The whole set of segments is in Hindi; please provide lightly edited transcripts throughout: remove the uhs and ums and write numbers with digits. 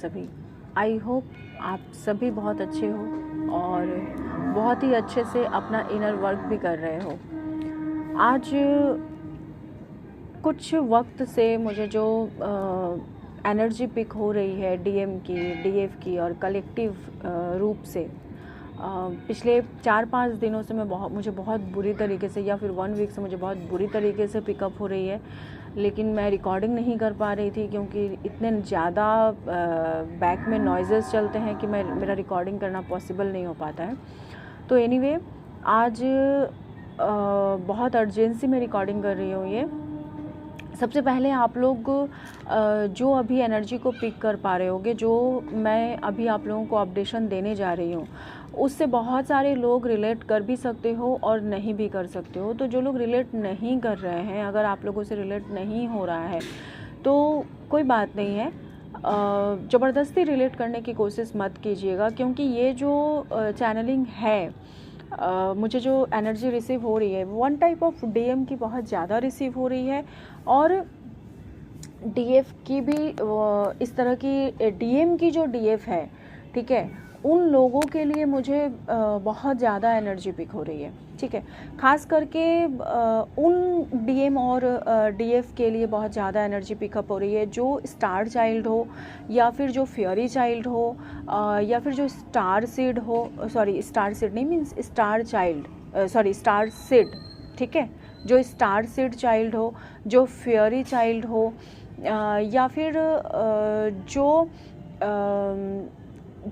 सभी। आई होप आप सभी बहुत अच्छे हो और बहुत ही अच्छे से अपना इनर वर्क भी कर रहे हो। आज कुछ वक्त से मुझे जो एनर्जी पिक हो रही है डीएम की, डीएफ की और कलेक्टिव रूप से पिछले 4-5 दिनों से मुझे बहुत बुरी तरीके से, या फिर 1 वीक से मुझे बहुत बुरी तरीके से पिकअप हो रही है। लेकिन मैं रिकॉर्डिंग नहीं कर पा रही थी क्योंकि इतने ज़्यादा बैक में नॉइज़ेस चलते हैं कि मेरा रिकॉर्डिंग करना पॉसिबल नहीं हो पाता है। तो एनीवे आज बहुत अर्जेंसी में रिकॉर्डिंग कर रही हूँ। ये सबसे पहले आप लोग जो अभी एनर्जी को पिक कर पा रहे होगे, जो मैं अभी आप लोगों को अपडेशन देने जा रही हूँ, उससे बहुत सारे लोग रिलेट कर भी सकते हो और नहीं भी कर सकते हो। तो जो लोग रिलेट नहीं कर रहे हैं, अगर आप लोगों से रिलेट नहीं हो रहा है तो कोई बात नहीं है, ज़बरदस्ती रिलेट करने की कोशिश मत कीजिएगा, क्योंकि ये जो चैनलिंग है, मुझे जो एनर्जी रिसीव हो रही है 1 टाइप ऑफ डीएम की बहुत ज़्यादा रिसीव हो रही है और डीएफ की भी इस तरह की डीएम की जो डीएफ है, ठीक है, उन लोगों के लिए मुझे बहुत ज़्यादा एनर्जी पिक हो रही है। ठीक है, खास करके उन डीएम और डीएफ के लिए बहुत ज़्यादा एनर्जी पिकअप हो रही है जो स्टार चाइल्ड हो, या फिर जो फेयरी चाइल्ड हो, या फिर जो स्टार सीड हो, सॉरी स्टार सीड नहीं means star child, sorry star seed, ठीक है, जो स्टार सीड चाइल्ड हो, जो फेयरी चाइल्ड हो, या फिर जो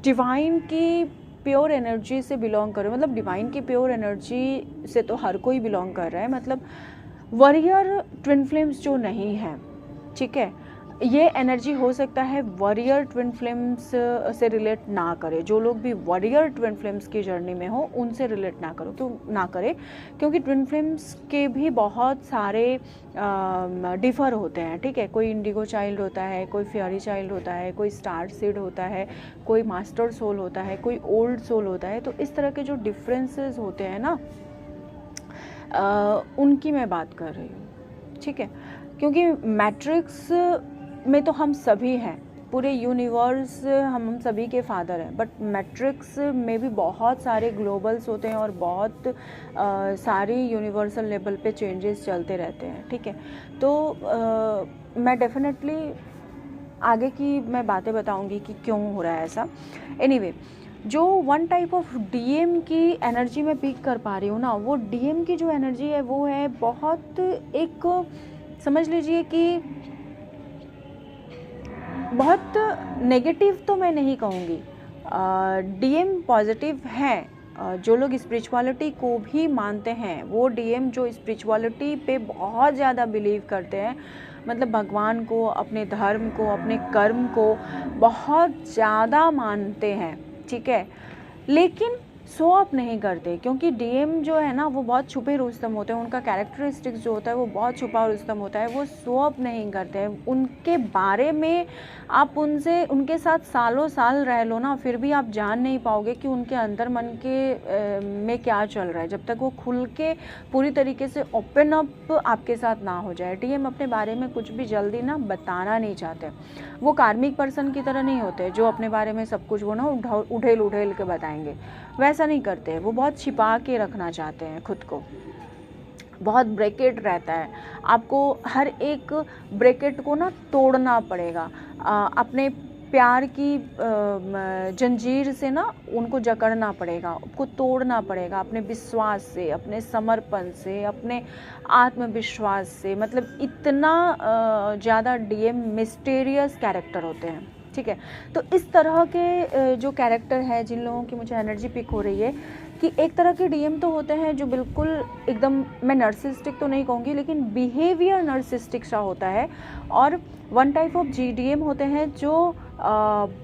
डिवाइन की प्योर एनर्जी से बिलोंग करे। मतलब डिवाइन की प्योर एनर्जी से तो हर कोई बिलोंग कर रहा है, मतलब वॉरियर ट्विन फ्लेम्स जो नहीं है, ठीक है, ये एनर्जी हो सकता है वॉरियर ट्विन फ्लेम्स से रिलेट ना करे। जो लोग भी वॉरियर ट्विन फ्लेम्स की जर्नी में हो उनसे रिलेट ना करो, क्यों ना करे, क्योंकि ट्विन फ्लेम्स के भी बहुत सारे डिफ़र होते हैं। ठीक है, कोई इंडिगो चाइल्ड होता है, कोई फेयरी चाइल्ड होता है, कोई स्टार सीड होता है, कोई मास्टर सोल होता है, कोई ओल्ड सोल होता है। तो इस तरह के जो डिफरेंसेस होते हैं ना, उनकी मैं बात कर रही हूँ। ठीक है, क्योंकि मैट्रिक्स में तो हम सभी हैं, पूरे यूनिवर्स हम सभी के फादर हैं, बट मैट्रिक्स में भी बहुत सारे ग्लोबल्स होते हैं और बहुत सारी यूनिवर्सल लेवल पे चेंजेस चलते रहते हैं। ठीक है, तो मैं डेफिनेटली आगे की मैं बातें बताऊंगी कि क्यों हो रहा है ऐसा। एनीवे, जो 1 टाइप ऑफ डीएम की एनर्जी में पिक कर पा रही हूँ ना, वो डीएम की जो एनर्जी है वो है बहुत, एक समझ लीजिए कि बहुत नेगेटिव तो मैं नहीं कहूँगी, डीएम पॉजिटिव हैं। जो लोग स्पिरिचुअलिटी को भी मानते हैं, वो डीएम जो स्पिरिचुअलिटी पे बहुत ज़्यादा बिलीव करते हैं, मतलब भगवान को, अपने धर्म को, अपने कर्म को बहुत ज़्यादा मानते हैं। ठीक है, लेकिन शो अप नहीं करते, क्योंकि डीएम जो है ना वो बहुत छुपे रुस्तम होते हैं। उनका कैरेक्टरिस्टिक्स जो होता है वो बहुत छुपा रुस्तम होता है, वो शो अप नहीं करते हैं। उनके बारे में आप उनके साथ सालों साल रह लो ना, फिर भी आप जान नहीं पाओगे कि उनके अंदर मन के में क्या चल रहा है, जब तक वो खुल के पूरी तरीके से ओपन अप आपके साथ ना हो जाए। डीएम अपने बारे में कुछ भी जल्दी ना बताना नहीं चाहते। वो कार्मिक पर्सन की तरह नहीं होते जो अपने बारे में सब कुछ वो ना उठेल उठेल के बताएंगे, वैसा नहीं करते हैं। वो बहुत छिपा के रखना चाहते हैं खुद को, बहुत ब्रेकेट रहता है। आपको हर एक ब्रेकेट को ना तोड़ना पड़ेगा, अपने प्यार की जंजीर से ना उनको जकड़ना पड़ेगा, उसको तोड़ना पड़ेगा, अपने विश्वास से, अपने समर्पण से, अपने आत्मविश्वास से। मतलब इतना ज़्यादा डीएम मिस्टीरियस कैरेक्टर होते हैं। ठीक है, तो इस तरह के जो कैरेक्टर है, जिन लोगों की मुझे एनर्जी पिक हो रही है, कि एक तरह के डीएम तो होते हैं जो बिल्कुल एकदम, मैं नर्सिस्टिक तो नहीं कहूँगी, लेकिन बिहेवियर नर्सिस्टिक सा होता है। और 1 टाइप ऑफ डीएम होते हैं जो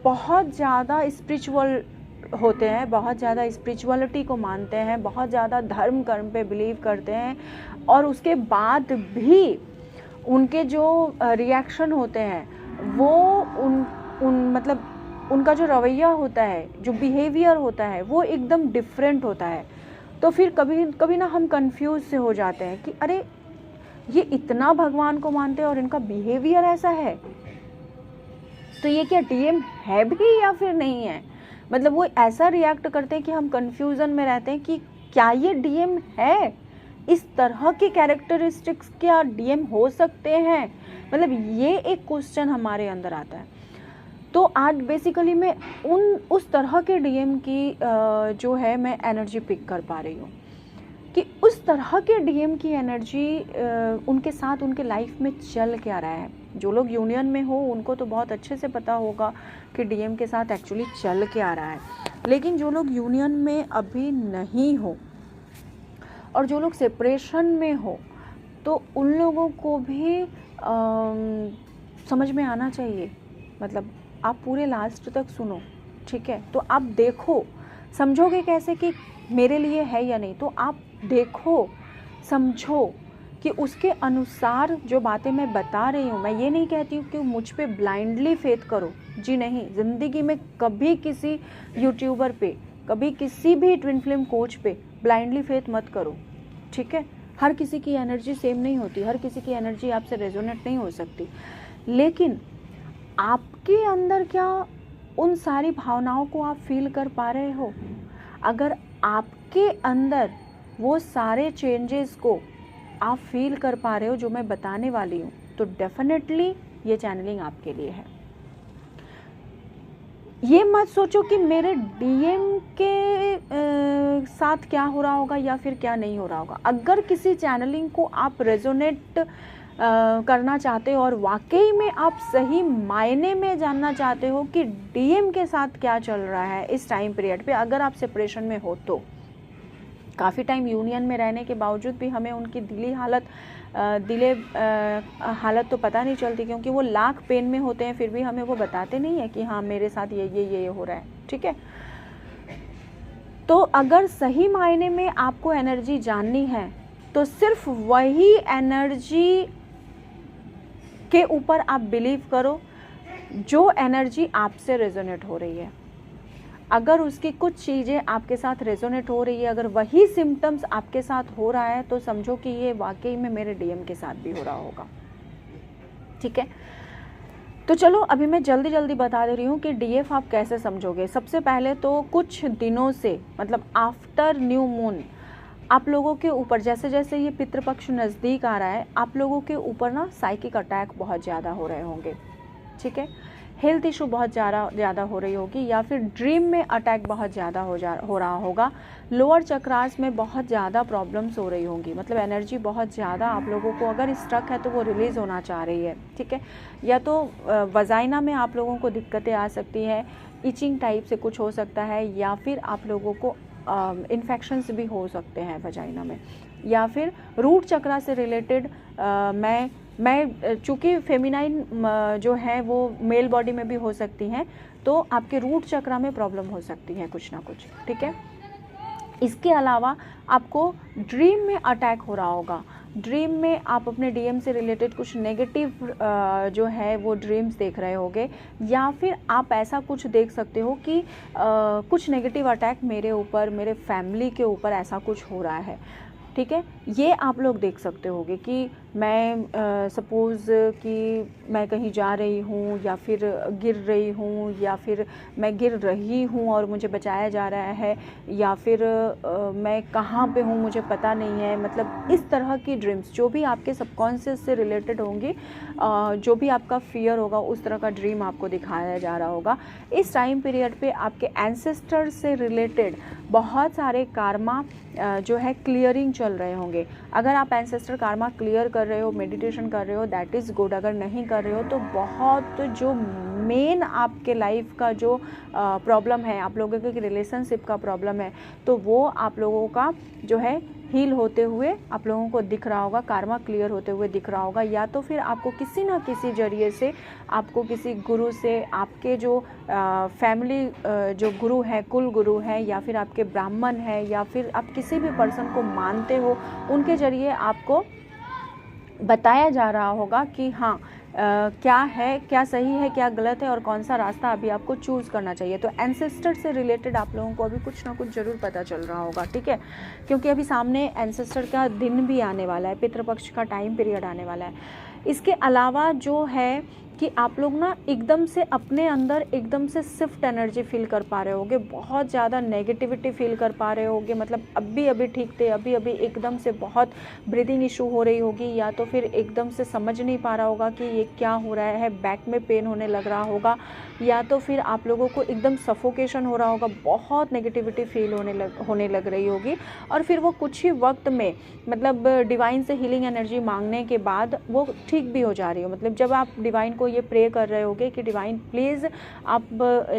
बहुत ज़्यादा स्पिरिचुअल होते हैं, बहुत ज़्यादा स्पिरिचुअलिटी को मानते हैं, बहुत ज़्यादा धर्म कर्म पे बिलीव करते हैं, और उसके बाद भी उनके जो रिएक्शन होते हैं वो मतलब उनका जो रवैया होता है, जो बिहेवियर होता है, वो एकदम डिफरेंट होता है। तो फिर कभी कभी ना हम कंफ्यूज से हो जाते हैं कि अरे ये इतना भगवान को मानते हैं और इनका बिहेवियर ऐसा है। तो ये क्या डीएम है भी या फिर नहीं है? मतलब वो ऐसा रिएक्ट करते हैं कि हम कंफ्यूजन में रहते हैं कि क्या ये डीएम है, इस तरह के कैरेक्टरिस्टिक्स क्या डीएम हो सकते हैं, मतलब ये एक क्वेश्चन हमारे अंदर आता है। तो आज बेसिकली मैं उस तरह के डीएम की जो है मैं एनर्जी पिक कर पा रही हूँ कि उस तरह के डीएम की एनर्जी उनके साथ उनके लाइफ में चल क्या रहा है। जो लोग यूनियन में हो उनको तो बहुत अच्छे से पता होगा कि डीएम के साथ एक्चुअली चल क्या रहा है, लेकिन जो लोग यूनियन में अभी नहीं हो और जो लोग सेपरेशन में हो तो उन लोगों को भी समझ में आना चाहिए। मतलब आप पूरे लास्ट तक सुनो, ठीक है? तो आप देखो, समझोगे कैसे कि मेरे लिए है या नहीं। तो आप देखो, समझो कि उसके अनुसार जो बातें मैं बता रही हूँ, मैं ये नहीं कहती हूँ कि मुझ पे ब्लाइंडली फेथ करो, जी नहीं। ज़िंदगी में कभी किसी यूट्यूबर पे, कभी किसी भी ट्विन फ्लेम कोच पे ब्लाइंडली फेथ मत करो, ठीक है? हर किसी की एनर्जी सेम नहीं होती, हर किसी की एनर्जी आपसे रेजोनेट नहीं हो सकती, लेकिन आपके अंदर क्या उन सारी भावनाओं को आप फील कर पा रहे हो? अगर आपके अंदर वो सारे चेंजेस को आप फील कर पा रहे हो जो मैं बताने वाली हूँ, तो डेफिनेटली ये चैनलिंग आपके लिए है। ये मत सोचो कि मेरे डीएम के साथ क्या हो रहा होगा या फिर क्या नहीं हो रहा होगा। अगर किसी चैनलिंग को आप रेजोनेट करना चाहते हो और वाकई में आप सही मायने में जानना चाहते हो कि डीएम के साथ क्या चल रहा है इस टाइम पीरियड पे, अगर आप सेपरेशन में हो तो काफ़ी टाइम यूनियन में रहने के बावजूद भी हमें उनकी दिली हालत तो पता नहीं चलती, क्योंकि वो लाख पेन में होते हैं, फिर भी हमें वो बताते नहीं है कि हाँ मेरे साथ ये हो रहा है, ठीक है? तो अगर सही मायने में आपको एनर्जी जाननी है तो सिर्फ वही एनर्जी के ऊपर आप बिलीव करो जो एनर्जी आपसे रेजोनेट हो रही है। अगर उसकी कुछ चीज़ें आपके साथ रेजोनेट हो रही है, अगर वही सिम्टम्स आपके साथ हो रहा है, तो समझो कि ये वाकई में मेरे डीएम के साथ भी हो रहा होगा, ठीक है? तो चलो अभी मैं जल्दी बता दे रही हूँ कि डीएफ आप कैसे समझोगे। सबसे पहले तो कुछ दिनों से, मतलब आफ्टर न्यू मून, आप लोगों के ऊपर जैसे जैसे ये पितृपक्ष नज़दीक आ रहा है, आप लोगों के ऊपर ना साइकिक अटैक बहुत ज़्यादा हो रहे होंगे, ठीक है? हेल्थ इशू बहुत ज़्यादा हो रही होगी, या फिर ड्रीम में अटैक बहुत ज़्यादा हो रहा होगा। लोअर चक्रास में बहुत ज़्यादा प्रॉब्लम्स हो रही होंगी, मतलब एनर्जी बहुत ज़्यादा आप लोगों को अगर स्टक है तो वो रिलीज़ होना चाह रही है, ठीक है? या तो वजाइना में आप लोगों को दिक्कतें आ सकती हैं, इचिंग टाइप से कुछ हो सकता है, या फिर आप लोगों को इन्फेक्शंस भी हो सकते हैं वजाइना में, या फिर रूट चक्रा से रिलेटेड मैं चूँकि फेमिनाइन जो है वो मेल बॉडी में भी हो सकती हैं, तो आपके रूट चक्रा में प्रॉब्लम हो सकती है कुछ ना कुछ, ठीक है? इसके अलावा आपको ड्रीम में अटैक हो रहा होगा। ड्रीम में आप अपने डीएम से रिलेटेड कुछ नेगेटिव जो है वो ड्रीम्स देख रहे होगे, या फिर आप ऐसा कुछ देख सकते हो कि कुछ नेगेटिव अटैक मेरे ऊपर, मेरे फैमिली के ऊपर ऐसा कुछ हो रहा है, ठीक है? ये आप लोग देख सकते होगे कि मैं सपोज़ कि मैं कहीं जा रही हूँ, या फिर गिर रही हूँ, या फिर मैं गिर रही हूँ और मुझे बचाया जा रहा है, या फिर मैं कहाँ पे हूँ मुझे पता नहीं है। मतलब इस तरह की ड्रीम्स जो भी आपके सबकॉन्शियस से रिलेटेड होंगी, जो भी आपका फियर होगा उस तरह का ड्रीम आपको दिखाया जा रहा होगा। इस टाइम पीरियड पे आपके एंसेस्टर से रिलेटेड बहुत सारे कार्मा जो है क्लियरिंग चल रहे होंगे। अगर आप एंसेस्टर कार्मा क्लियर कर रहे हो, मेडिटेशन कर रहे हो, दैट इज़ गुड। अगर नहीं कर रहे हो तो बहुत जो मेन आपके लाइफ का जो प्रॉब्लम है, आप लोगों के रिलेशनशिप का प्रॉब्लम है, तो वो आप लोगों का जो है हील होते हुए आप लोगों को दिख रहा होगा, कार्मा क्लियर होते हुए दिख रहा होगा। या तो फिर आपको किसी ना किसी जरिए से, आपको किसी गुरु से, आपके जो फैमिली जो गुरु है, कुल गुरु है, या फिर आपके ब्राह्मण है, या फिर आप किसी भी पर्सन को मानते हो, उनके जरिए आपको बताया जा रहा होगा कि हाँ क्या है, क्या सही है, क्या गलत है, और कौन सा रास्ता अभी आपको चूज़ करना चाहिए। तो एंसेस्टर से रिलेटेड आप लोगों को अभी कुछ ना कुछ ज़रूर पता चल रहा होगा, ठीक है? क्योंकि अभी सामने एंसेस्टर का दिन भी आने वाला है, पितृपक्ष का टाइम पीरियड आने वाला है। इसके अलावा जो है कि आप लोग ना एकदम से अपने अंदर एकदम से शिफ्ट एनर्जी फील कर पा रहे होगे, बहुत ज़्यादा नेगेटिविटी फील कर पा रहे होगे। मतलब अभी अभी ठीक थे, अभी अभी एकदम से बहुत ब्रीदिंग इशू हो रही होगी, या तो फिर एकदम से समझ नहीं पा रहा होगा कि ये क्या हो रहा है, बैक में पेन होने लग रहा होगा, या तो फिर आप लोगों को एकदम सफोकेशन हो रहा होगा, बहुत नेगेटिविटी फील होने लग रही होगी। और फिर वो कुछ ही वक्त में मतलब डिवाइन से हीलिंग एनर्जी मांगने के बाद वो ठीक भी हो जा रही हो। मतलब जब आप डिवाइन को ये प्रे कर रहे होगे कि डिवाइन प्लीज़ आप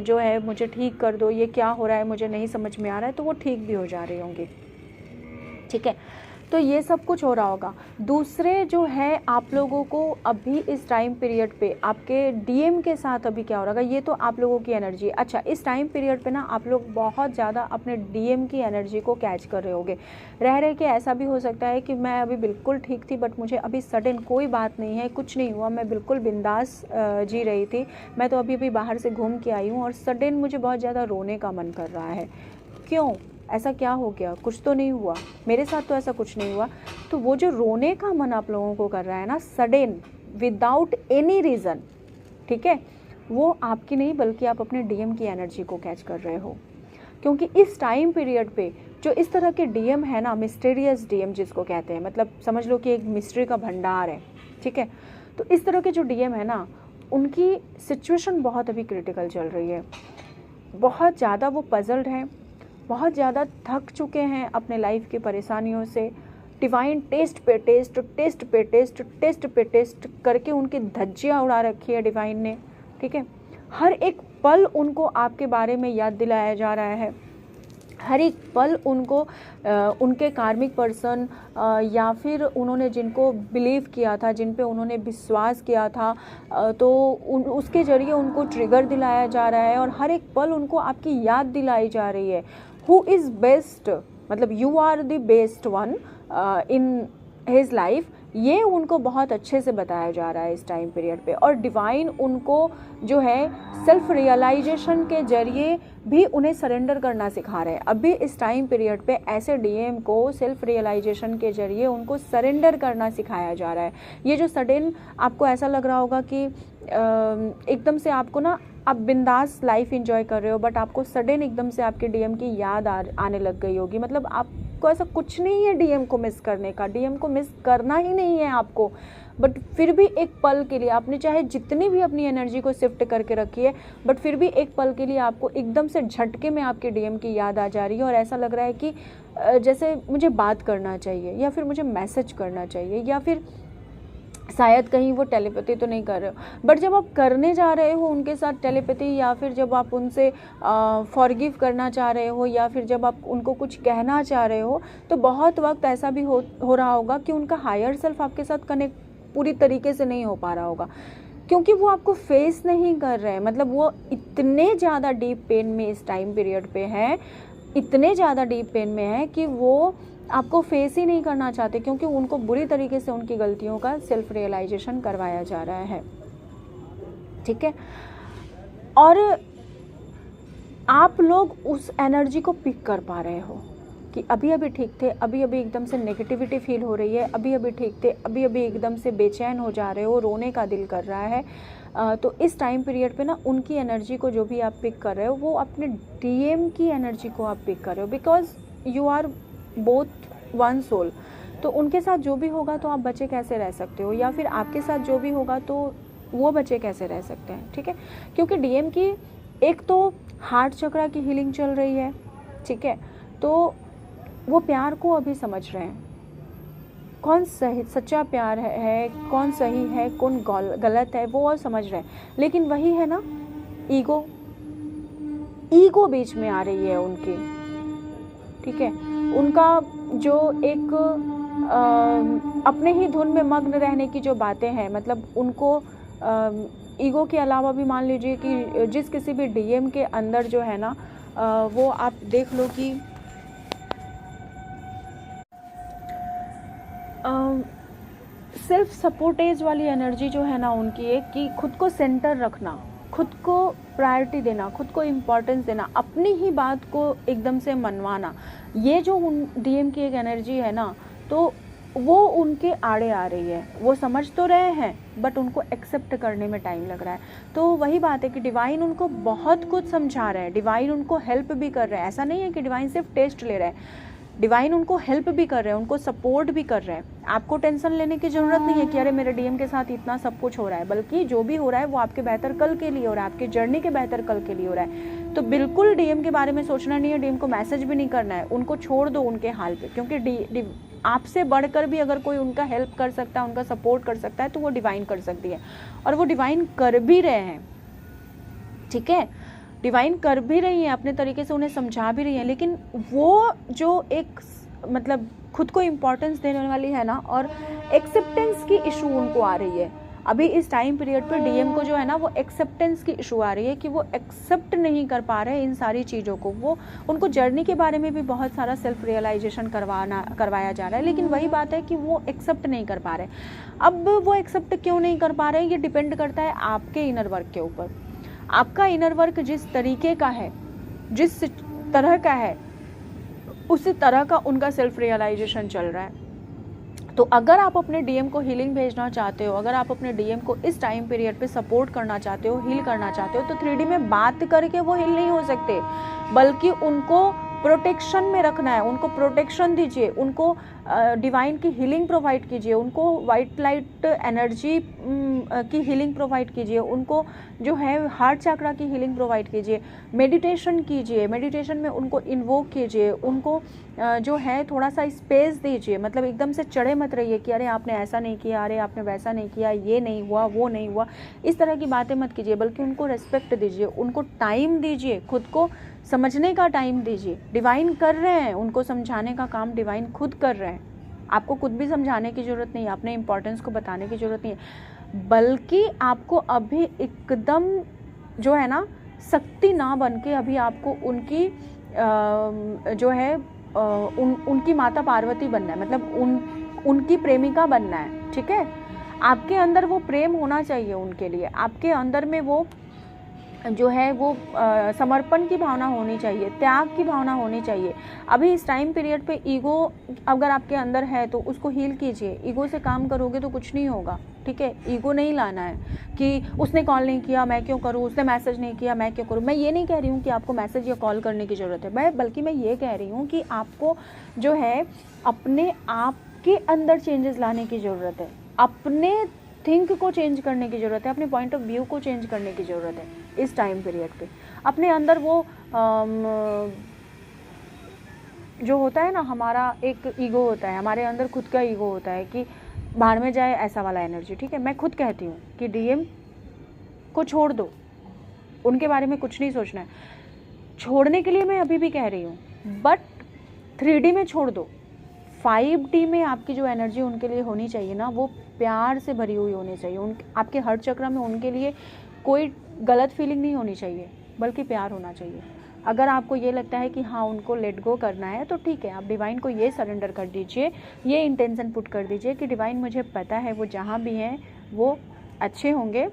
जो है मुझे ठीक कर दो, ये क्या हो रहा है मुझे नहीं समझ में आ रहा है, तो वो ठीक भी हो जा रही होंगी। ठीक है, तो ये सब कुछ हो रहा होगा। दूसरे जो है आप लोगों को अभी इस टाइम पीरियड पे आपके डीएम के साथ अभी क्या हो रहा है, ये तो आप लोगों की एनर्जी है। अच्छा, इस टाइम पीरियड पे ना आप लोग बहुत ज़्यादा अपने डीएम की एनर्जी को कैच कर रहे होगे। रह के ऐसा भी हो सकता है कि मैं अभी बिल्कुल ठीक थी, बट मुझे अभी सडन कोई बात नहीं है, कुछ नहीं हुआ, मैं बिल्कुल बिंदास जी रही थी, मैं तो अभी बाहर से घूम के आई हूँ और सडन मुझे बहुत ज़्यादा रोने का मन कर रहा है। क्यों, ऐसा क्या हो गया, कुछ तो नहीं हुआ, मेरे साथ तो ऐसा कुछ नहीं हुआ। तो वो जो रोने का मन आप लोगों को कर रहा है ना, सडन विदाउट एनी रीज़न, ठीक है, वो आपकी नहीं बल्कि आप अपने डीएम की एनर्जी को कैच कर रहे हो। क्योंकि इस टाइम पीरियड पे जो इस तरह के डीएम है ना, मिस्टीरियस डीएम जिसको कहते हैं, मतलब समझ लो कि एक मिस्ट्री का भंडार है। ठीक है, तो इस तरह के जो डीएम है ना, उनकी सिचुएशन बहुत अभी क्रिटिकल चल रही है, बहुत ज़्यादा वो पजल्ड हैं, बहुत ज़्यादा थक चुके हैं अपने लाइफ की परेशानियों से। डिवाइन टेस्ट पे टेस्ट, टेस्ट पे टेस्ट, टेस्ट पे टेस्ट करके उनकी धज्जियाँ उड़ा रखी है डिवाइन ने। ठीक है, हर एक पल उनको आपके बारे में याद दिलाया जा रहा है, हर एक पल उनको उनके कार्मिक पर्सन या फिर उन्होंने जिनको बिलीव किया था, जिन पे उन्होंने विश्वास किया था, तो उसके ज़रिए उनको ट्रिगर दिलाया जा रहा है और हर एक पल उनको आपकी याद दिलाई जा रही है। हु इज़ बेस्ट, मतलब you are the best one in his life, ये उनको बहुत अच्छे से बताया जा रहा है इस टाइम पीरियड पे। और डिवाइन उनको जो है सेल्फ रियलाइजेशन के जरिए भी उन्हें सरेंडर करना सिखा रहे हैं। अभी इस टाइम पीरियड पे ऐसे डीएम को सेल्फ रियलाइजेशन के जरिए उनको सरेंडर करना सिखाया जा रहा है। ये जो सडन आपको ऐसा लग रहा होगा कि एकदम से आपको ना, आप बिंदास लाइफ एंजॉय कर रहे हो, बट आपको सडन एकदम से आपके डीएम की याद आने लग गई होगी। मतलब आपको ऐसा कुछ नहीं है डीएम को मिस करने का, डीएम को मिस करना ही नहीं है आपको, बट फिर भी एक पल के लिए आपने चाहे जितनी भी अपनी एनर्जी को शिफ्ट करके रखी है, बट फिर भी एक पल के लिए आपको एकदम से झटके में आपके डीएम की याद आ जा रही है और ऐसा लग रहा है कि जैसे मुझे बात करना चाहिए या फिर मुझे मैसेज करना चाहिए, या फिर शायद कहीं वो टेलीपैथी तो नहीं कर रहे हो, बट जब आप करने जा रहे हो उनके साथ टेलीपैथी, या फिर जब आप उनसे फॉरगिव करना चाह रहे हो, या फिर जब आप उनको कुछ कहना चाह रहे हो, तो बहुत वक्त ऐसा भी हो रहा होगा कि उनका हायर सेल्फ आपके साथ कनेक्ट पूरी तरीके से नहीं हो पा रहा होगा, क्योंकि वो आपको फेस नहीं कर रहे हैं। मतलब वो इतने ज़्यादा डीप पेन में इस टाइम पीरियड पे हैं, इतने ज़्यादा डीप पेन में है कि वो आपको फेस ही नहीं करना चाहते, क्योंकि उनको बुरी तरीके से उनकी गलतियों का सेल्फ रियलाइजेशन करवाया जा रहा है। ठीक है, और आप लोग उस एनर्जी को पिक कर पा रहे हो कि अभी अभी ठीक थे, अभी अभी एकदम से नेगेटिविटी फील हो रही है, अभी अभी ठीक थे, अभी अभी एकदम से बेचैन हो जा रहे हो, रोने का दिल कर रहा है। तो इस टाइम पीरियड पे ना उनकी एनर्जी को जो भी आप पिक कर रहे हो, वो अपने डीएम की एनर्जी को आप पिक कर रहे हो, because you are both one soul. तो उनके साथ जो भी होगा तो आप बचे कैसे रह सकते हो, या फिर आपके साथ जो भी होगा तो वो बचे कैसे रह सकते हैं। ठीक है, क्योंकि डीएम की एक तो हार्ट चक्रा की हीलिंग चल रही है। ठीक है, तो वो प्यार को अभी समझ रहे हैं, कौन सही सच्चा प्यार है, कौन सही है, कौन गलत है, वो और समझ रहे हैं। लेकिन वही है ना, ईगो बीच में आ रही है उनकी। ठीक है, उनका जो एक अपने ही धुन में मग्न रहने की जो बातें हैं, मतलब उनको ईगो के अलावा भी मान लीजिए कि जिस किसी भी डीएम के अंदर जो है ना, वो आप देख लो कि सेल्फ सपोर्टेज वाली एनर्जी जो है ना उनकी, एक कि खुद को सेंटर रखना, खुद को प्रायोरिटी देना, खुद को इम्पोर्टेंस देना, अपनी ही बात को एकदम से मनवाना, ये जो डीएम की एक एनर्जी है ना, तो वो उनके आड़े आ रही है, वो समझ तो रहे हैं बट उनको एक्सेप्ट करने में टाइम लग रहा है। तो वही बात है कि डिवाइन उनको बहुत कुछ समझा रहा है, डिवाइन उनको हेल्प भी कर रहा है। ऐसा नहीं है कि डिवाइन सिर्फ टेस्ट ले रहा है, डिवाइन उनको हेल्प भी कर रहे हैं, उनको सपोर्ट भी कर रहे हैं। आपको टेंशन लेने की ज़रूरत नहीं है कि अरे मेरे डीएम के साथ इतना सब कुछ हो रहा है, बल्कि जो भी हो रहा है वो आपके बेहतर कल के लिए हो रहा है, आपकी जर्नी के बेहतर कल के लिए हो रहा है। तो बिल्कुल डीएम के बारे में सोचना नहीं है, डीएम को मैसेज भी नहीं करना है, उनको छोड़ दो उनके हाल पे, क्योंकि आपसे बढ़कर भी अगर कोई उनका हेल्प कर सकता है, उनका सपोर्ट कर सकता है, तो वो डिवाइन कर सकती है, और वो डिवाइन कर भी रहे हैं। ठीक है, डिवाइन कर भी रही है अपने तरीके से, उन्हें समझा भी रही है, लेकिन वो जो एक मतलब खुद को इम्पोर्टेंस देने वाली है ना, और एक्सेप्टेंस की इशू उनको आ रही है अभी इस टाइम पीरियड पर। डीएम को जो है ना वो एक्सेप्टेंस की इशू आ रही है कि वो एक्सेप्ट नहीं कर पा रहे इन सारी चीज़ों को। वो उनको जर्नी के बारे में भी बहुत सारा सेल्फ रियलाइजेशन करवाया जा रहा है, लेकिन वही बात है कि वो एक्सेप्ट नहीं कर पा रहे। अब वो एक्सेप्ट क्यों नहीं कर पा रहे, ये डिपेंड करता है आपके इनर वर्क के ऊपर। आपका इनर वर्क जिस तरीके का है, जिस तरह का है, उसी तरह का उनका सेल्फ रियलाइजेशन चल रहा है। तो अगर आप अपने डीएम को हीलिंग भेजना चाहते हो, अगर आप अपने डीएम को इस टाइम पीरियड पे सपोर्ट करना चाहते हो, हील करना चाहते हो, तो 3D में बात करके वो हील नहीं हो सकते, बल्कि उनको प्रोटेक्शन में रखना है। उनको प्रोटेक्शन दीजिए, उनको डिवाइन की हीलिंग प्रोवाइड कीजिए, उनको वाइट लाइट एनर्जी की हीलिंग प्रोवाइड कीजिए, उनको जो है हार्ट चक्रा की हीलिंग प्रोवाइड कीजिए, मेडिटेशन कीजिए, मेडिटेशन में उनको इन्वोक कीजिए, उनको जो है थोड़ा सा स्पेस दीजिए। मतलब एकदम से चढ़े मत रहिए कि अरे आपने ऐसा नहीं किया, अरे आपने वैसा नहीं किया, ये नहीं हुआ, वो नहीं हुआ, इस तरह की बातें मत कीजिए, बल्कि उनको रेस्पेक्ट दीजिए, उनको टाइम दीजिए, खुद को समझने का टाइम दीजिए। डिवाइन कर रहे हैं, उनको समझाने का काम डिवाइन खुद कर रहे हैं। आपको खुद भी समझाने की ज़रूरत नहीं है, अपने इम्पोर्टेंस को बताने की ज़रूरत नहीं है, बल्कि आपको अभी एकदम जो है ना शक्ति ना बन के अभी आपको उनकी जो है उनकी माता पार्वती बनना है, मतलब उनकी प्रेमिका बनना है। ठीक है, आपके अंदर वो प्रेम होना चाहिए उनके लिए, आपके अंदर में वो जो है वो समर्पण की भावना होनी चाहिए, त्याग की भावना होनी चाहिए। अभी इस टाइम पीरियड पे ईगो अगर आपके अंदर है तो उसको हील कीजिए। ईगो से काम करोगे तो कुछ नहीं होगा। ठीक है, ईगो नहीं लाना है कि उसने कॉल नहीं किया मैं क्यों करूं, उसने मैसेज नहीं किया मैं क्यों करूं। मैं ये नहीं कह रही हूँ कि आपको मैसेज या कॉल करने की ज़रूरत है, बल्कि मैं ये कह रही हूँ कि आपको जो है अपने आप के अंदर चेंजेस लाने की ज़रूरत है, अपने थिंक को चेंज करने की ज़रूरत है, अपने पॉइंट ऑफ व्यू को चेंज करने की ज़रूरत है इस टाइम पीरियड पे। अपने अंदर वो जो होता है ना, हमारा एक ईगो होता है, हमारे अंदर खुद का ईगो होता है कि बाहर में जाए ऐसा वाला एनर्जी। ठीक है, मैं खुद कहती हूँ कि डीएम को छोड़ दो, उनके बारे में कुछ नहीं सोचना है। छोड़ने के लिए मैं अभी भी कह रही हूँ, बट 3D में छोड़ दो। 5D में आपकी जो एनर्जी उनके लिए होनी चाहिए ना, वो प्यार से भरी हुई होनी चाहिए। आपके हार्ट चक्र में उनके लिए कोई गलत फीलिंग नहीं होनी चाहिए, बल्कि प्यार होना चाहिए। अगर आपको ये लगता है कि हाँ उनको लेट गो करना है तो ठीक है, आप डिवाइन को ये सरेंडर कर दीजिए, ये इंटेंशन पुट कर दीजिए कि डिवाइन मुझे पता है वो जहाँ भी हैं वो अच्छे होंगे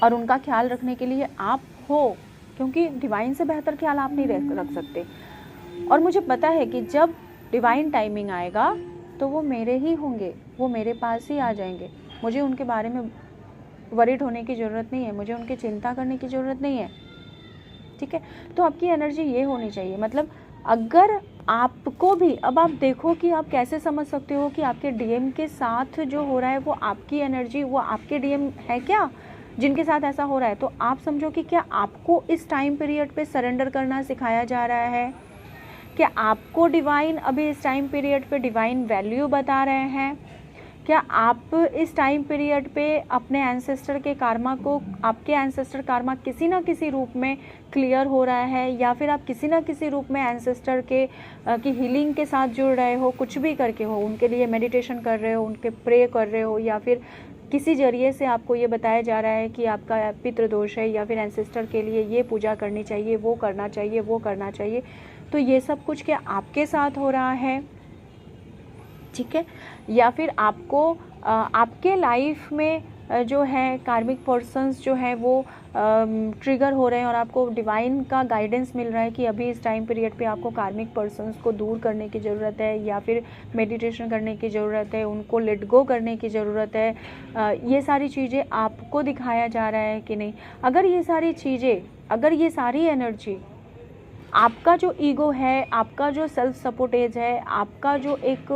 और उनका ख्याल रखने के लिए आप हो, क्योंकि डिवाइन से बेहतर ख्याल आप नहीं रख सकते। और मुझे पता है कि जब डिवाइन टाइमिंग आएगा तो वो मेरे ही होंगे, वो मेरे पास ही आ जाएंगे। मुझे उनके बारे में वरीड होने की ज़रूरत नहीं है, मुझे उनकी चिंता करने की ज़रूरत नहीं है। ठीक है, तो आपकी एनर्जी ये होनी चाहिए। मतलब अगर आपको भी, अब आप देखो कि आप कैसे समझ सकते हो कि आपके डीएम के साथ जो हो रहा है वो आपकी एनर्जी, वो आपके डीएम है क्या जिनके साथ ऐसा हो रहा है। तो आप समझो कि क्या आपको इस टाइम पीरियड पे सरेंडर करना सिखाया जा रहा है, क्या आपको डिवाइन अभी इस टाइम पीरियड पे डिवाइन वैल्यू बता रहे हैं, क्या आप इस टाइम पीरियड पे अपने एंसेस्टर के कार्मा को, आपके एंसेस्टर कार्मा किसी ना किसी रूप में क्लियर हो रहा है, या फिर आप किसी ना किसी रूप में एंसेस्टर के की हीलिंग के साथ जुड़ रहे हो, कुछ भी करके हो, उनके लिए मेडिटेशन कर रहे हो, उनके प्रे कर रहे हो, या फिर किसी जरिए से आपको ये बताया जा रहा है कि आपका पितृदोष है, या फिर एंसेस्टर के लिए ये पूजा करनी चाहिए, वो करना चाहिए, वो करना चाहिए। तो ये सब कुछ क्या आपके साथ हो रहा है? ठीक है, या फिर आपको आपके लाइफ में जो है कार्मिक पर्सन्स जो है वो ट्रिगर हो रहे हैं और आपको डिवाइन का गाइडेंस मिल रहा है कि अभी इस टाइम पीरियड पे आपको कार्मिक पर्सन्स को दूर करने की ज़रूरत है या फिर मेडिटेशन करने की ज़रूरत है, उनको लेट गो करने की ज़रूरत है। ये सारी चीज़ें आपको दिखाया जा रहा है कि नहीं। अगर ये सारी चीज़ें, अगर ये सारी एनर्जी आपका जो ईगो है, आपका जो सेल्फ सपोर्टेज है, आपका जो एक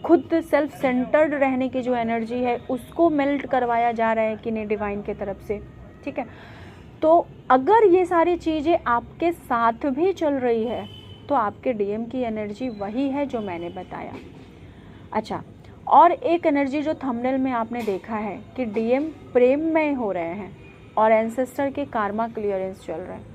खुद सेल्फ सेंटर्ड रहने की जो एनर्जी है उसको मेल्ट करवाया जा रहा है कि नहीं डिवाइन के तरफ से, ठीक है। तो अगर ये सारी चीज़ें आपके साथ भी चल रही है तो आपके डीएम की एनर्जी वही है जो मैंने बताया। अच्छा, और एक एनर्जी जो थंबनेल में आपने देखा है कि डीएम प्रेम में हो रहे हैं और एंसेस्टर के कार्मा क्लियरेंस चल रहा है,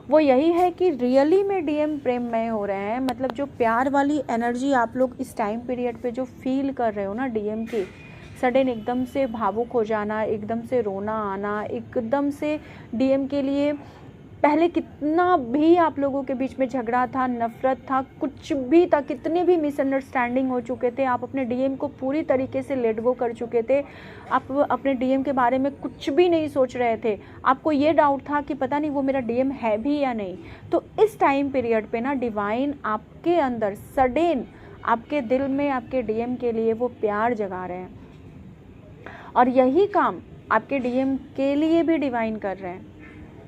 वो यही है कि रियली में डीएम प्रेममय हो रहे हैं। मतलब जो प्यार वाली एनर्जी आप लोग इस टाइम पीरियड पे जो फील कर रहे हो ना डीएम की, सडन एकदम से भावुक हो जाना, एकदम से रोना आना, एकदम से डीएम के लिए पहले कितना भी आप लोगों के बीच में झगड़ा था, नफरत था, कुछ भी था, कितने भी मिसअंडरस्टैंडिंग हो चुके थे, आप अपने डीएम को पूरी तरीके से लेट गो कर चुके थे, आप अपने डीएम के बारे में कुछ भी नहीं सोच रहे थे, आपको ये डाउट था कि पता नहीं वो मेरा डीएम है भी या नहीं। तो इस टाइम पीरियड पे ना डिवाइन आपके अंदर सडन आपके दिल में आपके डीएम के लिए वो प्यार जगा रहे हैं और यही काम आपके डीएम के लिए भी डिवाइन कर रहे हैं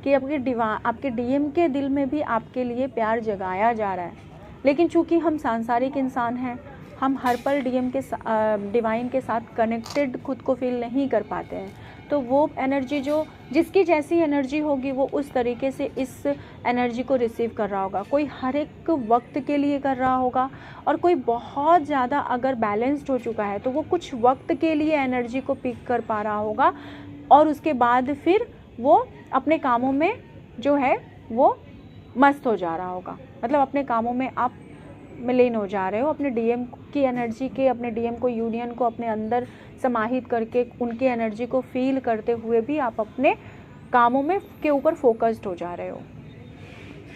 कि आपके डीएम के दिल में भी आपके लिए प्यार जगाया जा रहा है। लेकिन चूंकि हम सांसारिक इंसान हैं, हम हर पल डिवाइन के साथ कनेक्टेड खुद को फील नहीं कर पाते हैं, तो वो एनर्जी जो जिसकी जैसी एनर्जी होगी वो उस तरीके से इस एनर्जी को रिसीव कर रहा होगा। कोई हर एक वक्त के लिए कर रहा होगा और कोई बहुत ज़्यादा अगर बैलेंस्ड हो चुका है तो वो कुछ वक्त के लिए एनर्जी को पिक कर पा रहा होगा और उसके बाद फिर वो अपने कामों में जो है वो मस्त हो जा रहा होगा। मतलब अपने कामों में आप लीन हो जा रहे हो, अपने डीएम की एनर्जी के, अपने डीएम को यूनियन को अपने अंदर समाहित करके उनकी एनर्जी को फील करते हुए भी आप अपने कामों में के ऊपर फोकस्ड हो जा रहे हो,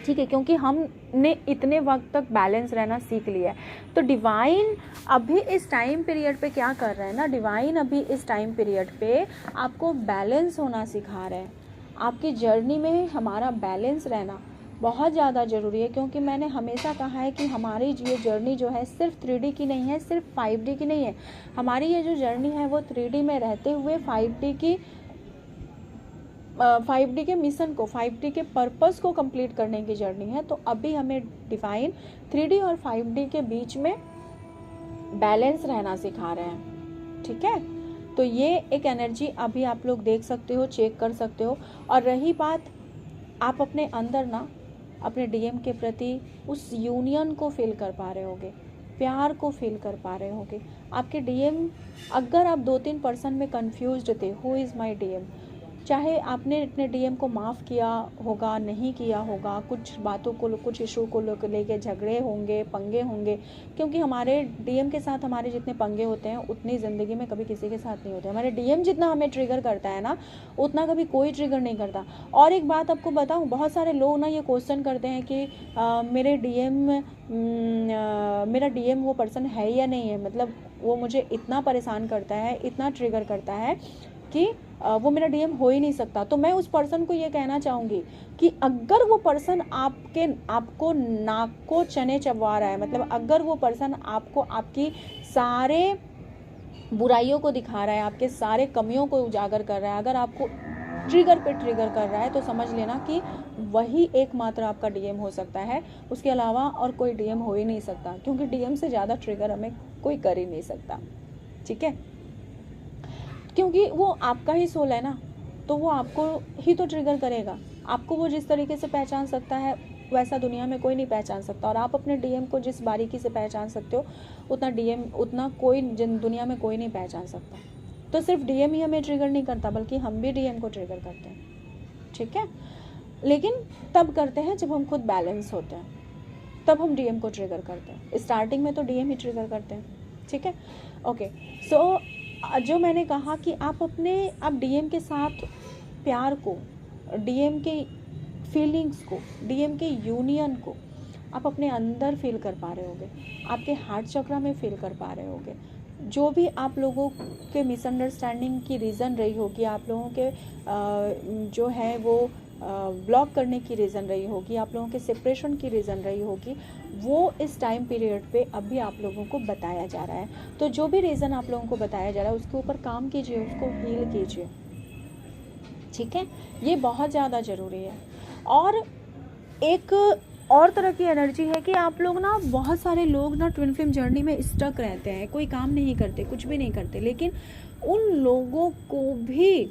ठीक है, क्योंकि हमने इतने वक्त तक बैलेंस रहना सीख लिया है। तो डिवाइन अभी इस टाइम पीरियड पे क्या कर रहे हैं ना, डिवाइन अभी इस टाइम पीरियड पे आपको बैलेंस होना सिखा रहे हैं। आपकी जर्नी में हमारा बैलेंस रहना बहुत ज़्यादा ज़रूरी है, क्योंकि मैंने हमेशा कहा है कि हमारी ये जर्नी जो है सिर्फ 3D की नहीं है, सिर्फ 5D की नहीं है। हमारी ये जो जर्नी है वो 3D में रहते हुए 5D के मिशन को, 5D के पर्पस को कंप्लीट करने की जर्नी है। तो अभी हमें डिवाइन 3D और 5D के बीच में बैलेंस रहना सिखा रहे हैं, ठीक है। तो ये एक एनर्जी अभी आप लोग देख सकते हो, चेक कर सकते हो। और रही बात, आप अपने अंदर ना अपने डीएम के प्रति उस यूनियन को फील कर पा रहे होगे, प्यार को फील कर पा रहे होगे। आपके डीएम, अगर आप 2-3 पर्सन में कंफ्यूज्ड थे, हु इज़ माय डीएम, चाहे आपने अपने डीएम को माफ़ किया होगा, नहीं किया होगा, कुछ बातों को, कुछ इशू को लेके झगड़े होंगे, पंगे होंगे, क्योंकि हमारे डीएम के साथ हमारे जितने पंगे होते हैं उतनी ज़िंदगी में कभी किसी के साथ नहीं होते। हमारे डीएम जितना हमें ट्रिगर करता है ना, उतना कभी कोई ट्रिगर नहीं करता। और एक बात आपको बताऊँ, बहुत सारे लोग ना ये क्वेश्चन करते हैं कि मेरा डीएम वो पर्सन है या नहीं है, मतलब वो मुझे इतना परेशान करता है, इतना ट्रिगर करता है कि वो मेरा डीएम हो ही नहीं सकता। तो मैं उस पर्सन को ये कहना चाहूँगी कि अगर वो पर्सन आपको नाक को चने चबवा रहा है, मतलब अगर वो पर्सन आपको आपकी सारे बुराइयों को दिखा रहा है, आपके सारे कमियों को उजागर कर रहा है, अगर आपको ट्रिगर पे ट्रिगर कर रहा है, तो समझ लेना कि वही एकमात्र आपका डीएम हो सकता है। उसके अलावा और कोई डीएम हो ही नहीं सकता, क्योंकि डीएम से ज़्यादा ट्रिगर हमें कोई कर ही नहीं सकता, ठीक है। क्योंकि वो आपका ही सोल है ना, तो वो आपको ही तो ट्रिगर करेगा। आपको वो जिस तरीके से पहचान सकता है वैसा दुनिया में कोई नहीं पहचान सकता। और आप अपने डीएम को जिस बारीकी से पहचान सकते हो उतना कोई दुनिया में कोई नहीं पहचान सकता। तो सिर्फ डीएम ही हमें ट्रिगर नहीं करता, बल्कि हम भी डीएम को ट्रिगर करते हैं, ठीक है। लेकिन तब करते हैं जब हम खुद बैलेंस होते हैं, तब हम डीएम को ट्रिगर करते हैं। स्टार्टिंग में तो डीएम ही ट्रिगर करते हैं, ठीक है। ओके, सो जो मैंने कहा कि आप डीएम के साथ प्यार को, डीएम के फीलिंग्स को, डीएम के यूनियन को आप अपने अंदर फील कर पा रहे होगे, आपके हार्ट चक्र में फील कर पा रहे होगे। जो भी आप लोगों के मिसअंडरस्टैंडिंग की रीज़न रही होगी, आप लोगों के जो है वो ब्लॉक करने की रीज़न रही होगी, आप लोगों के सेपरेशन की रीज़न रही होगी, वो इस टाइम पीरियड पे अभी आप लोगों को बताया जा रहा है। तो जो भी रीज़न आप लोगों को बताया जा रहा है उसके ऊपर काम कीजिए, उसको हील कीजिए, ठीक है। ये बहुत ज़्यादा ज़रूरी है। और एक और तरह की एनर्जी है कि आप लोग ना, बहुत सारे लोग ना ट्विन फ्लेम जर्नी में स्टक रहते हैं, कोई काम नहीं करते, कुछ भी नहीं करते, लेकिन उन लोगों को भी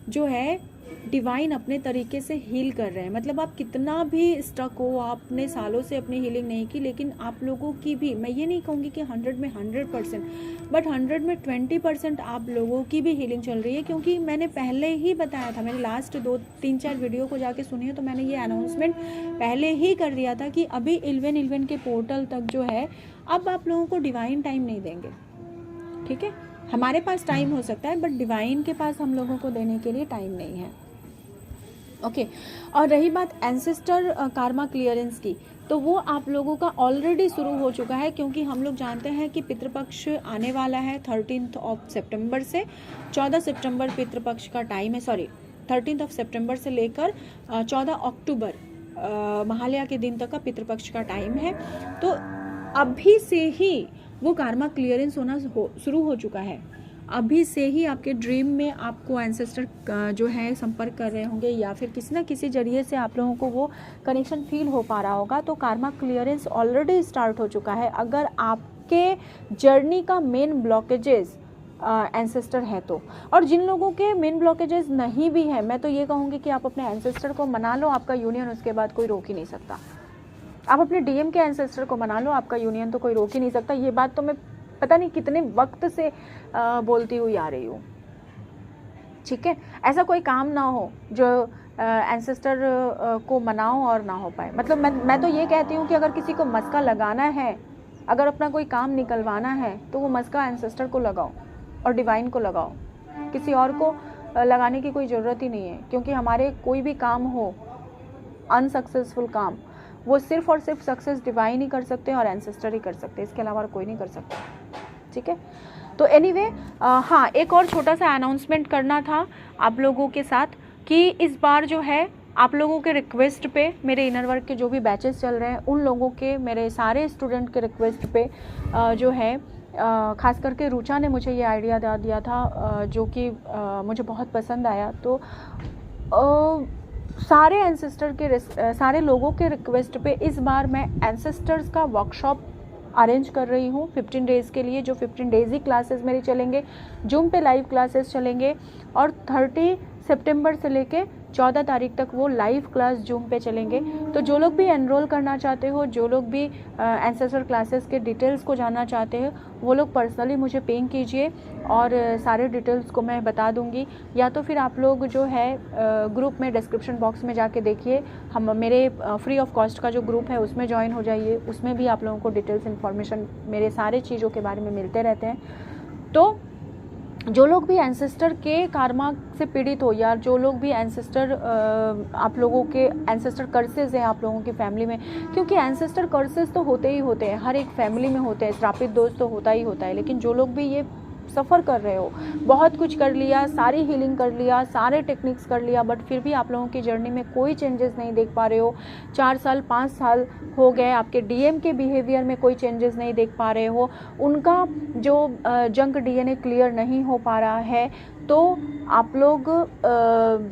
जो है डिवाइन अपने तरीके से हील कर रहे हैं। मतलब आप कितना भी स्टक हो, आपने सालों से अपनी हीलिंग नहीं की, लेकिन आप लोगों की भी, मैं ये नहीं कहूँगी कि 100 में 100%, बट 100 में 20% आप लोगों की भी हीलिंग चल रही है। क्योंकि मैंने पहले ही बताया था, मैंने लास्ट 2-3-4 वीडियो को जाके सुनिए तो मैंने ये अनाउंसमेंट पहले ही कर दिया था कि अभी 11 के पोर्टल तक जो है, अब आप लोगों को डिवाइन टाइम नहीं देंगे, ठीक है। हमारे पास टाइम हो सकता है, बट डिवाइन के पास हम लोगों को देने के लिए टाइम नहीं है, ओके। और रही बात एंसेस्टर कार्मा क्लियरेंस की, तो वो आप लोगों का ऑलरेडी शुरू हो चुका है, क्योंकि हम लोग जानते हैं कि पितृपक्ष आने वाला है 13 सितंबर से। 14 सितंबर पितृपक्ष का टाइम है, सॉरी 13 सितंबर से लेकर 14 अक्टूबर महालया के दिन तक का पितृपक्ष का टाइम है। तो अभी से ही वो कार्मा क्लियरेंस होना शुरू हो चुका है। अभी से ही आपके ड्रीम में आपको एंसेस्टर जो है संपर्क कर रहे होंगे, या फिर किसी ना किसी जरिए से आप लोगों को वो कनेक्शन फील हो पा रहा होगा। तो कार्मा क्लियरेंस ऑलरेडी स्टार्ट हो चुका है। अगर आपके जर्नी का मेन ब्लॉकेजेस एंसेस्टर है तो, और जिन लोगों के मेन ब्लॉकेजेस नहीं भी है, मैं तो ये कहूँगी कि आप अपने एंसेस्टर को मना लो, आपका यूनियन उसके बाद कोई रोक ही नहीं सकता। आप अपने डीएम के एंसेस्टर को मना लो, आपका यूनियन तो कोई रोक ही नहीं सकता। ये बात तो मैं पता नहीं कितने वक्त से बोलती हुई आ रही हूँ, ठीक है। ऐसा कोई काम ना हो जो एंसेस्टर को मनाओ और ना हो पाए। मतलब मैं तो ये कहती हूँ कि अगर किसी को मस्का लगाना है, अगर अपना कोई काम निकलवाना है, तो वो मस्का एंसेस्टर को लगाओ और डिवाइन को लगाओ। किसी और को लगाने की कोई ज़रूरत ही नहीं है, क्योंकि हमारे कोई भी काम हो, अनसक्सेसफुल काम, वो सिर्फ और सिर्फ सक्सेस डिवाइन ही कर सकते हैं और एंसेस्टर ही कर सकते हैं, इसके अलावा कोई नहीं कर सकता, ठीक है। तो एनीवे हाँ, एक और छोटा सा अनाउंसमेंट करना था आप लोगों के साथ कि इस बार जो है आप लोगों के रिक्वेस्ट पे, मेरे इनर वर्क के जो भी बैचेस चल रहे हैं उन लोगों के, मेरे सारे स्टूडेंट के रिक्वेस्ट पे जो है ख़ास करके रुचा ने मुझे ये आइडिया दिया था, जो कि मुझे बहुत पसंद आया। तो सारे एंसेस्टर के सारे लोगों के रिक्वेस्ट पे इस बार मैं एंसेस्टर्स का वर्कशॉप अरेंज कर रही हूँ 15 डेज़ के लिए, जो 15 डेज़ ही क्लासेस मेरी चलेंगे, जूम पे लाइव क्लासेस चलेंगे, और 30 सितंबर से लेके 14 तारीख तक वो लाइव क्लास जूम पे चलेंगे। तो जो लोग भी एनरोल करना चाहते हो, जो लोग भी एंसेस्टर क्लासेस के डिटेल्स को जानना चाहते हो, वो लोग पर्सनली मुझे पिंग कीजिए और सारे डिटेल्स को मैं बता दूंगी, या तो फिर आप लोग जो है ग्रुप में डिस्क्रिप्शन बॉक्स में जाके देखिए, हम मेरे फ्री ऑफ कॉस्ट का जो ग्रुप है उसमें ज्वाइन हो जाइए। उसमें भी आप लोगों को डिटेल्स इन्फॉर्मेशन मेरे सारे चीज़ों के बारे में मिलते रहते हैं। तो जो लोग भी एंसेस्टर के कार्मा से पीड़ित हो, या जो लोग भी एंसेस्टर आप लोगों के एंसेस्टर कर्सेस हैं आप लोगों की फैमिली में, क्योंकि एंसेस्टर कर्सेस तो होते ही होते हैं, हर एक फैमिली में होते हैं, श्रापित दोस्त तो होता ही होता है। लेकिन जो लोग भी ये सफ़र कर रहे हो, बहुत कुछ कर लिया, सारी हीलिंग कर लिया, सारे टेक्निक्स कर लिया, बट फिर भी आप लोगों की जर्नी में कोई चेंजेस नहीं देख पा रहे हो, 4 साल 5 साल हो गए, आपके डीएम के बिहेवियर में कोई चेंजेस नहीं देख पा रहे हो, उनका जो जंक डीएनए क्लियर नहीं हो पा रहा है, तो आप लोग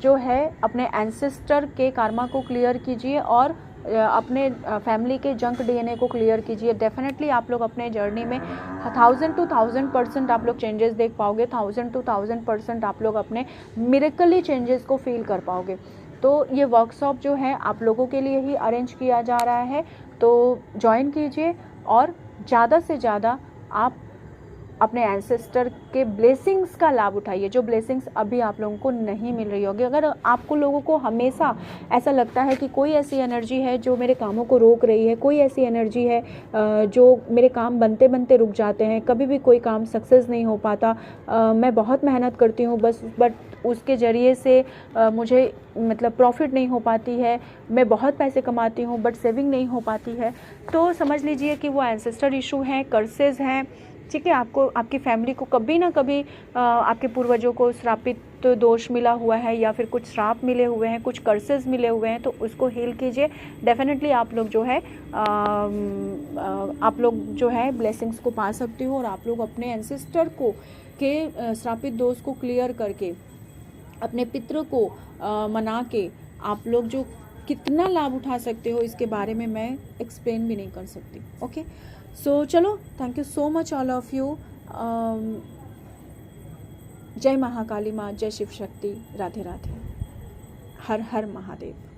जो है अपने एंसेस्टर के कार्मा को क्लियर कीजिए और अपने फैमिली के जंक डीएनए को क्लियर कीजिए। डेफिनेटली आप लोग अपने जर्नी में 1000 to 1000% आप लोग चेंजेस देख पाओगे, 1000 to 1000% आप लोग अपने मिरेकली चेंजेस को फील कर पाओगे। तो ये वर्कशॉप जो है आप लोगों के लिए ही अरेंज किया जा रहा है, तो ज्वाइन कीजिए और ज़्यादा से ज़्यादा आप अपने एंसेस्टर के ब्लेसिंग्स का लाभ उठाइए, जो ब्लेसिंग्स अभी आप लोगों को नहीं मिल रही होगी। अगर आपको लोगों को हमेशा ऐसा लगता है कि कोई ऐसी एनर्जी है जो मेरे कामों को रोक रही है, कोई ऐसी एनर्जी है जो मेरे काम बनते बनते रुक जाते हैं, कभी भी कोई काम सक्सेस नहीं हो पाता, मैं बहुत मेहनत करती हूँ बट उसके ज़रिए से मुझे मतलब प्रॉफिट नहीं हो पाती है, मैं बहुत पैसे कमाती हूँ बट सेविंग नहीं हो पाती है, तो समझ लीजिए कि वो एंसेस्टर इशू हैं, कर्सेस हैं, ठीक है। आपको आपकी फैमिली को कभी ना कभी आपके पूर्वजों को श्रापित दोष मिला हुआ है या फिर कुछ श्राप मिले हुए हैं, कुछ कर्सेस मिले हुए हैं, तो उसको हील कीजिए। डेफिनेटली आप लोग जो है ब्लेसिंग्स को पा सकते हो और आप लोग अपने एंसेस्टर को के श्रापित दोष को क्लियर करके अपने पितरों को मना के आप लोग जो कितना लाभ उठा सकते हो इसके बारे में मैं एक्सप्लेन भी नहीं कर सकती। ओके, सो चलो, thank you so much all of you. जय महाकाली माँ, जय शिव शक्ति, राधे राधे, हर हर महादेव।